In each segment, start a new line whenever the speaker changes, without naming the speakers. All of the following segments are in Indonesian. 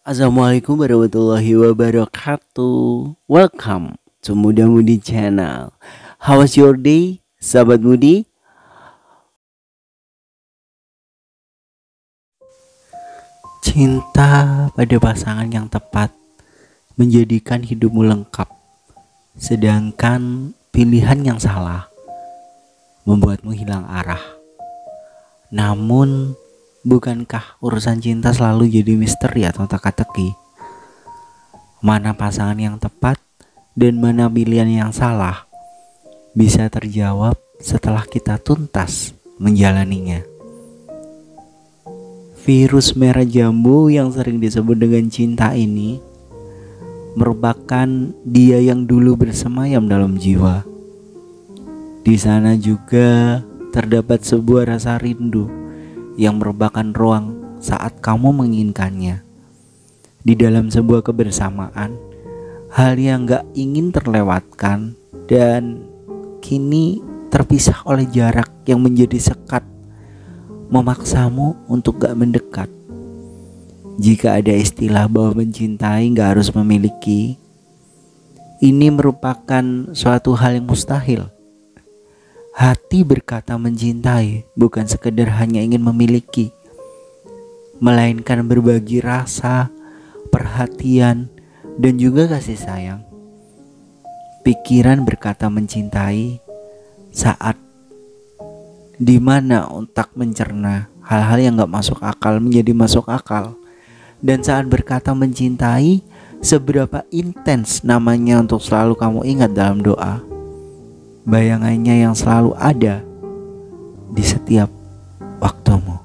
Assalamualaikum warahmatullahi wabarakatuh. Welcome to Muda Mudi Channel. How was your day, sahabat Mudi? Cinta pada pasangan yang tepat menjadikan hidupmu lengkap. Sedangkan pilihan yang salah membuatmu hilang arah. Namun, bukankah urusan cinta selalu jadi misteri atau teka-teki? Mana pasangan yang tepat dan mana pilihan yang salah bisa terjawab setelah kita tuntas menjalaninya. Virus merah jambu yang sering disebut dengan cinta ini merupakan dia yang dulu bersemayam dalam jiwa. Di sana juga terdapat sebuah rasa rindu yang merupakan ruang saat kamu menginginkannya. Di dalam sebuah kebersamaan, hal yang gak ingin terlewatkan dan kini terpisah oleh jarak yang menjadi sekat, memaksamu untuk gak mendekat. Jika ada istilah bahwa mencintai gak harus memiliki, ini merupakan suatu hal yang mustahil. Hati berkata mencintai bukan sekedar hanya ingin memiliki, melainkan berbagi rasa, perhatian, dan juga kasih sayang. Pikiran berkata mencintai saat dimana otak mencerna hal-hal yang gak masuk akal menjadi masuk akal. Dan saat berkata mencintai, seberapa intens namanya untuk selalu kamu ingat dalam doa. Bayangannya yang selalu ada di setiap waktumu.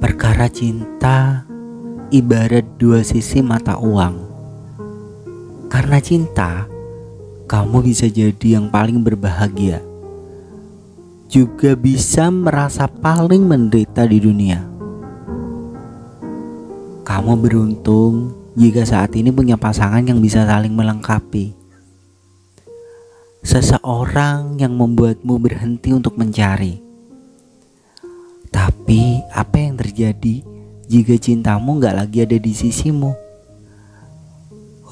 Perkara cinta ibarat dua sisi mata uang. Karena cinta, kamu bisa jadi yang paling berbahagia, juga bisa merasa paling menderita di dunia. Kamu beruntung jika saat ini punya pasangan yang bisa saling melengkapi. Seseorang yang membuatmu berhenti untuk mencari. Tapi apa yang terjadi jika cintamu gak lagi ada di sisimu?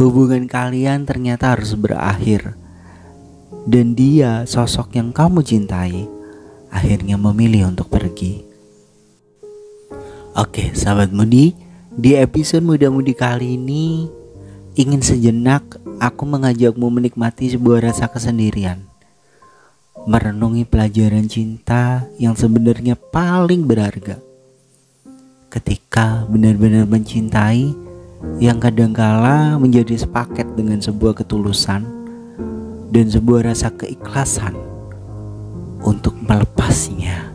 Hubungan kalian ternyata harus berakhir, dan dia, sosok yang kamu cintai, akhirnya memilih untuk pergi. Oke, sahabat Mudi, di episode Muda Mudi kali ini ingin sejenak aku mengajakmu menikmati sebuah rasa kesendirian, merenungi pelajaran cinta yang sebenarnya paling berharga. Ketika benar-benar mencintai, yang kadangkala menjadi sepaket dengan sebuah ketulusan dan sebuah rasa keikhlasan untuk melepasnya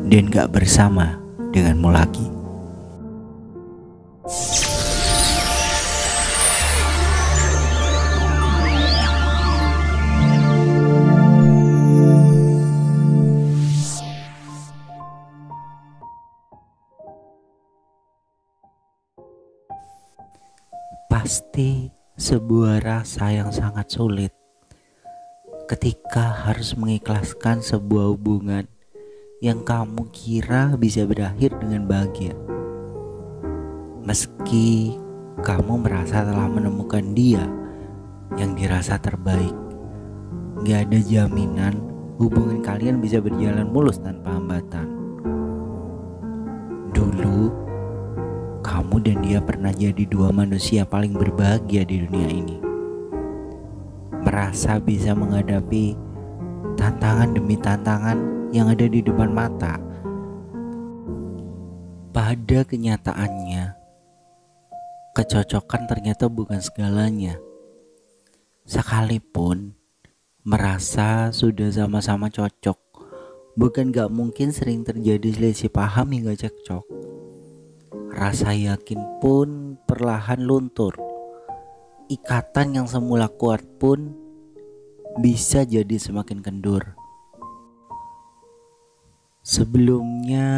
dan gak bersama denganmu lagi. Pasti sebuah rasa yang sangat sulit ketika harus mengikhlaskan sebuah hubungan yang kamu kira bisa berakhir dengan bahagia. Meski kamu merasa telah menemukan dia yang dirasa terbaik, gak ada jaminan hubungan kalian bisa berjalan mulus tanpa hambatan. Dulu kamu dan dia pernah jadi dua manusia paling berbahagia di dunia ini. Merasa bisa menghadapi tantangan demi tantangan yang ada di depan mata. Pada kenyataannya, kecocokan ternyata bukan segalanya. Sekalipun merasa sudah sama-sama cocok, bukan gak mungkin sering terjadi selisih paham hingga cekcok. Rasa yakin pun perlahan luntur. Ikatan yang semula kuat pun bisa jadi semakin kendur. Sebelumnya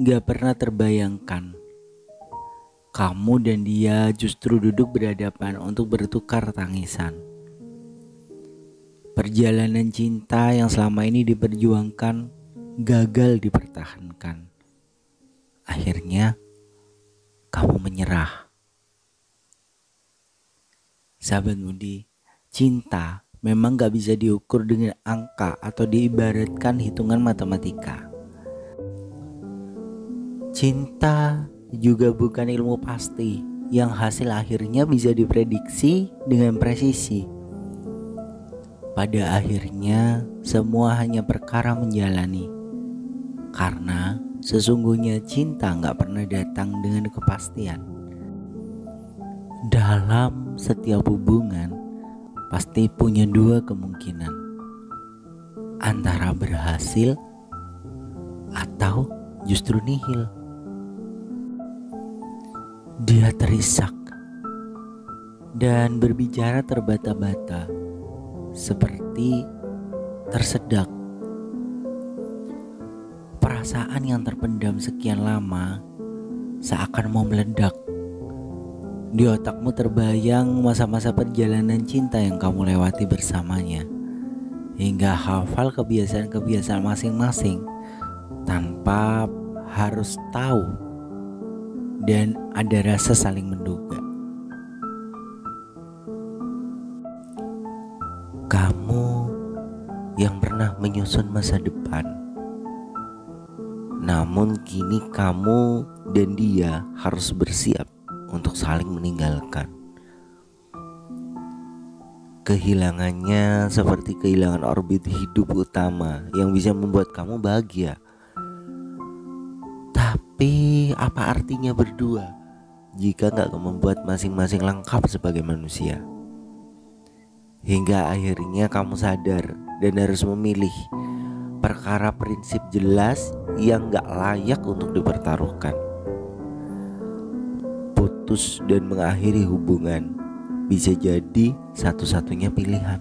gak pernah terbayangkan kamu dan dia justru duduk berhadapan untuk bertukar tangisan. Perjalanan cinta yang selama ini diperjuangkan gagal dipertahankan. akhirnya kamu menyerah. Sahabat Mudi, cinta memang gak bisa diukur dengan angka atau diibaratkan hitungan matematika. Cinta juga bukan ilmu pasti yang hasil akhirnya bisa diprediksi dengan presisi. Pada akhirnya semua hanya perkara menjalani, karena sesungguhnya cinta gak pernah datang dengan kepastian. Dalam setiap hubungan pasti punya dua kemungkinan, antara berhasil atau justru nihil. Dia terisak dan berbicara terbata-bata, seperti tersedak. Perasaan yang terpendam sekian lama seakan mau meledak. Di otakmu terbayang masa-masa perjalanan cinta yang kamu lewati bersamanya, hingga hafal kebiasaan-kebiasaan masing-masing tanpa harus tahu, dan ada rasa saling menduga. Kamu yang pernah menyusun masa depan, namun kini kamu dan dia harus bersiap untuk saling meninggalkan. Kehilangannya seperti kehilangan orbit hidup utama yang bisa membuat kamu bahagia. Tapi apa artinya berdua jika gak membuat masing-masing lengkap sebagai manusia? Hingga akhirnya kamu sadar dan harus memilih perkara prinsip jelas yang gak layak untuk dipertaruhkan. Putus dan mengakhiri hubungan bisa jadi satu-satunya pilihan.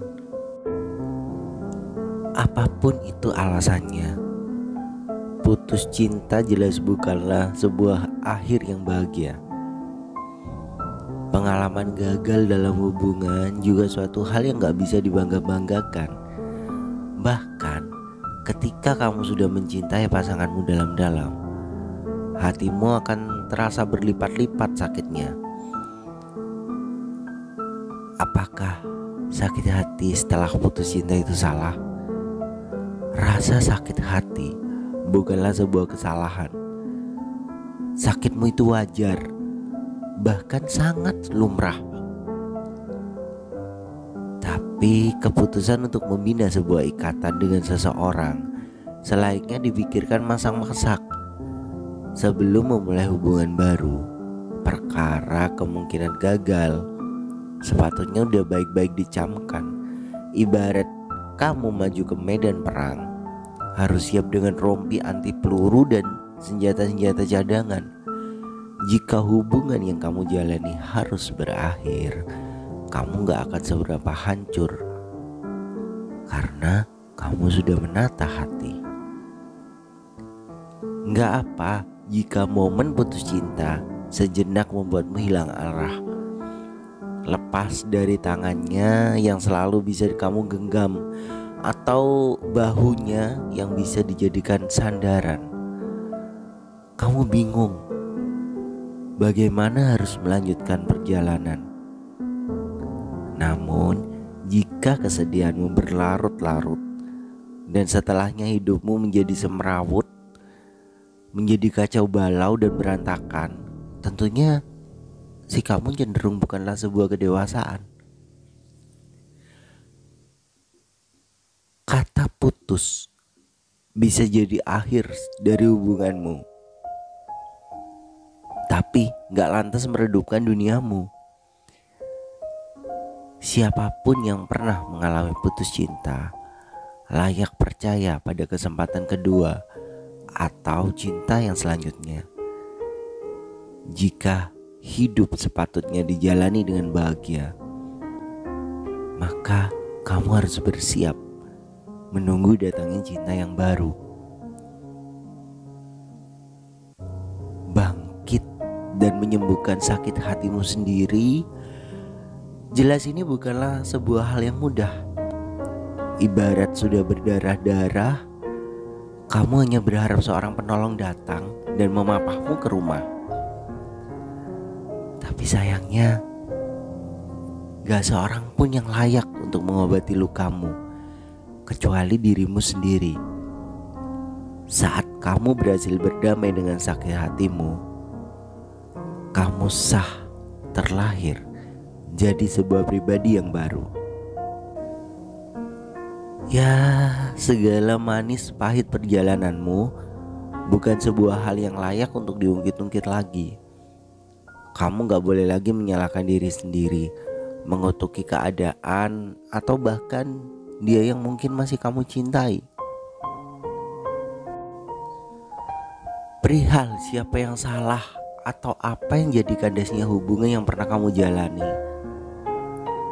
Apapun itu alasannya, putus cinta jelas bukanlah sebuah akhir yang bahagia. Pengalaman gagal dalam hubungan juga suatu hal yang gak bisa dibangga-banggakan. Bahkan ketika kamu sudah mencintai pasanganmu dalam-dalam, hatimu akan terasa berlipat-lipat sakitnya. Apakah sakit hati setelah putus cinta itu salah? Rasa sakit hati bukanlah sebuah kesalahan. Sakitmu itu wajar, bahkan sangat lumrah. Tapi keputusan untuk membina sebuah ikatan dengan seseorang selayaknya dipikirkan masak-masak sebelum memulai hubungan baru. Perkara kemungkinan gagal sepatutnya udah baik-baik dicamkan. Ibarat kamu maju ke medan perang, harus siap dengan rompi anti peluru dan senjata-senjata cadangan. Jika hubungan yang kamu jalani harus berakhir, kamu gak akan seberapa hancur, karena kamu sudah menata hati. Gak apa jika momen putus cinta sejenak membuatmu hilang arah. Lepas dari tangannya yang selalu bisa kamu genggam, atau bahunya yang bisa dijadikan sandaran. Kamu bingung bagaimana harus melanjutkan perjalanan. Namun jika kesedihanmu berlarut-larut dan setelahnya hidupmu menjadi semrawut, menjadi kacau balau dan berantakan, tentunya sikapmu cenderung bukanlah sebuah kedewasaan. Kata putus bisa jadi akhir dari hubunganmu, tapi gak lantas meredupkan duniamu. Siapapun yang pernah mengalami putus cinta layak percaya pada kesempatan kedua atau cinta yang selanjutnya. Jika hidup sepatutnya dijalani dengan bahagia, maka kamu harus bersiap menunggu datangnya cinta yang baru. Bangkit dan menyembuhkan sakit hatimu sendiri. Jelas ini bukanlah sebuah hal yang mudah. Ibarat sudah berdarah-darah, kamu hanya berharap seorang penolong datang dan memapahmu ke rumah. Tapi sayangnya gak seorang pun yang layak untuk mengobati lukamu kecuali dirimu sendiri. Saat kamu berhasil berdamai dengan sakit hatimu, kamu sah terlahir jadi sebuah pribadi yang baru. Ya, segala manis pahit perjalananmu bukan sebuah hal yang layak untuk diungkit-ungkit lagi. Kamu gak boleh lagi menyalahkan diri sendiri, mengutuki keadaan, atau bahkan dia yang mungkin masih kamu cintai. Perihal siapa yang salah atau apa yang jadi kandasnya hubungan yang pernah kamu jalani,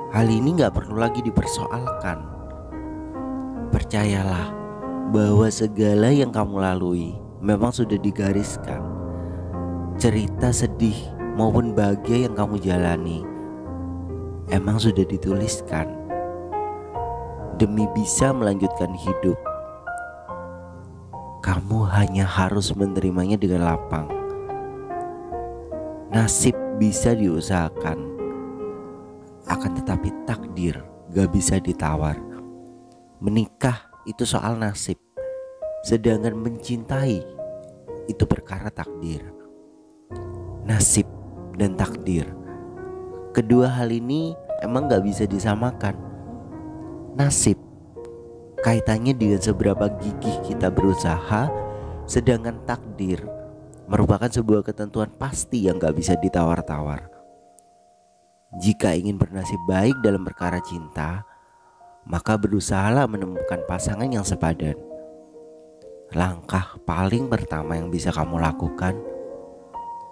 hal ini gak perlu lagi dipersoalkan. Percayalah bahwa segala yang kamu lalui memang sudah digariskan. Cerita sedih maupun bahagia yang kamu jalani emang sudah dituliskan demi bisa melanjutkan hidup. Kamu hanya harus menerimanya dengan lapang. Nasib bisa diusahakan, akan tetapi takdir gak bisa ditawar. Menikah itu soal nasib, sedangkan mencintai itu perkara takdir. Nasib dan takdir, kedua hal ini emang gak bisa disamakan. Nasib kaitannya dengan seberapa gigih kita berusaha, sedangkan takdir merupakan sebuah ketentuan pasti yang gak bisa ditawar-tawar. Jika ingin bernasib baik dalam perkara cinta, maka berusahalah menemukan pasangan yang sepadan. Langkah paling pertama yang bisa kamu lakukan,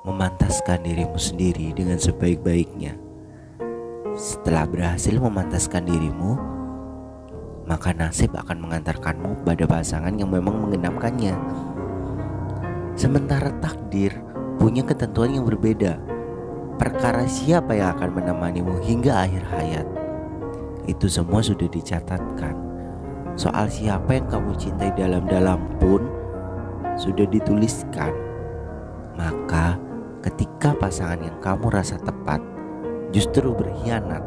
memantaskan dirimu sendiri dengan sebaik-baiknya. Setelah berhasil memantaskan dirimu, maka nasib akan mengantarkanmu pada pasangan yang memang mengenamkannya. Sementara takdir punya ketentuan yang berbeda. Perkara siapa yang akan menemanimu hingga akhir hayat, itu semua sudah dicatatkan. Soal siapa yang kamu cintai dalam-dalam pun sudah dituliskan. Maka ketika pasangan yang kamu rasa tepat justru berkhianat,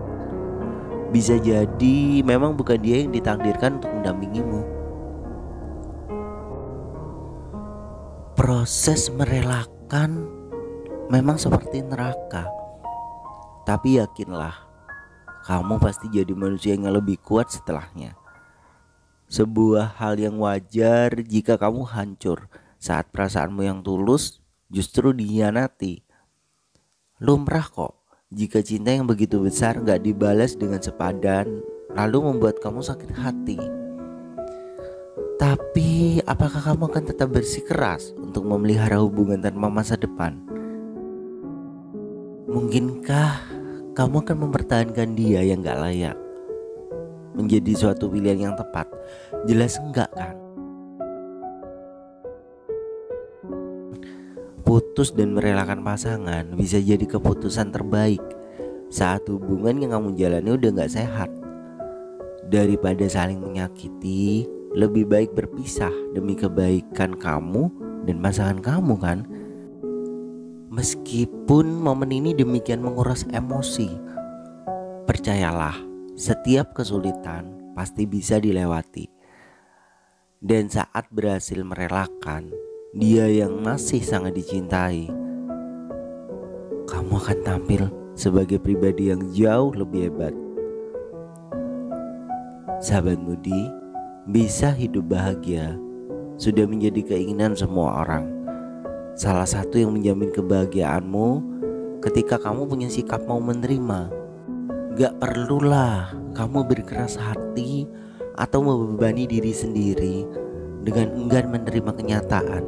bisa jadi memang bukan dia yang ditakdirkan untuk mendampingimu. Proses merelakan memang seperti neraka, tapi yakinlah, kamu pasti jadi manusia yang lebih kuat setelahnya. Sebuah hal yang wajar jika kamu hancur saat perasaanmu yang tulus justru dikhianati. Lumrah kok jika cinta yang begitu besar gak dibalas dengan sepadan, lalu membuat kamu sakit hati. Tapi apakah kamu akan tetap bersikeras untuk memelihara hubungan tanpa masa depan? Mungkinkah kamu akan mempertahankan dia yang gak layak menjadi suatu pilihan yang tepat? Jelas enggak kan? Putus dan merelakan pasangan bisa jadi keputusan terbaik saat hubungan yang kamu jalani udah gak sehat. Daripada saling menyakiti, lebih baik berpisah demi kebaikan kamu dan pasangan kamu kan. Meskipun momen ini demikian menguras emosi, percayalah, setiap kesulitan pasti bisa dilewati. Dan saat berhasil merelakan dia yang masih sangat dicintai, kamu akan tampil sebagai pribadi yang jauh lebih hebat. Sahabat Mudi, bisa hidup bahagia sudah menjadi keinginan semua orang. Salah satu yang menjamin kebahagiaanmu ketika kamu punya sikap mau menerima. Gak perlulah kamu berkeras hati atau membebani diri sendiri dengan enggan menerima kenyataan.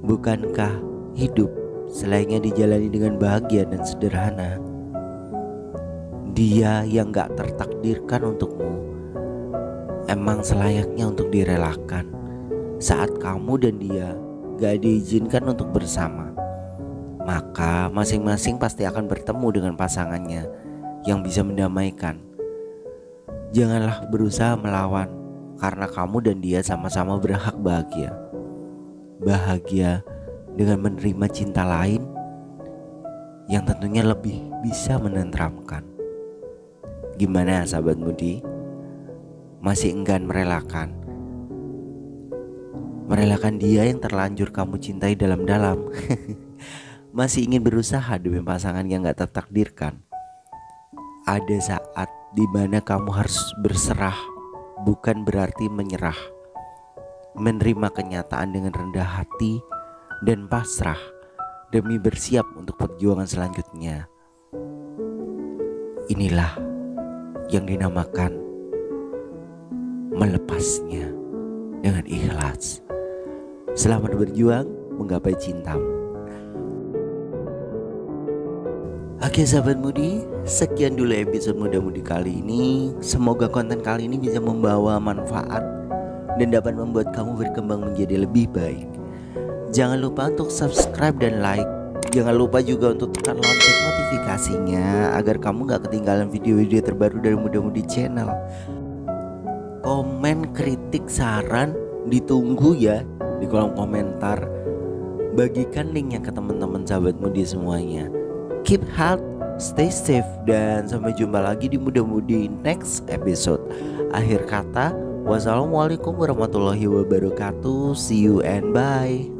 Bukankah hidup selainnya dijalani dengan bahagia dan sederhana? Dia yang gak tertakdirkan untukmu emang selayaknya untuk direlakan saat kamu dan dia gak diizinkan untuk bersama. Maka masing-masing pasti akan bertemu dengan pasangannya yang bisa mendamaikan. Janganlah berusaha melawan, karena kamu dan dia sama-sama berhak bahagia. Bahagia dengan menerima cinta lain yang tentunya lebih bisa menenteramkan. Gimana sahabat Mudi? Masih enggan merelakan dia yang terlanjur kamu cintai dalam-dalam? Masih ingin berusaha demi pasangan yang gak tertakdirkan? Ada saat dimana kamu harus berserah, bukan berarti menyerah. Menerima kenyataan dengan rendah hati dan pasrah demi bersiap untuk perjuangan selanjutnya. Inilah yang dinamakan melepasnya dengan ikhlas. Selamat berjuang menggapai cintamu. Oke sahabat Mudi, sekian dulu episode Muda Mudi kali ini. Semoga konten kali ini bisa membawa manfaat dan dapat membuat kamu berkembang menjadi lebih baik. Jangan lupa untuk subscribe dan like. Jangan lupa juga untuk tekan lonceng notifikasinya agar kamu gak ketinggalan video-video terbaru dari Muda Mudi Channel. Komen, kritik, saran ditunggu ya di kolom komentar. Bagikan linknya ke teman-teman sahabat Mudi semuanya. Keep health, stay safe, dan sampai jumpa lagi di Muda Mudi next episode. Akhir kata, wassalamualaikum warahmatullahi wabarakatuh. See you and bye.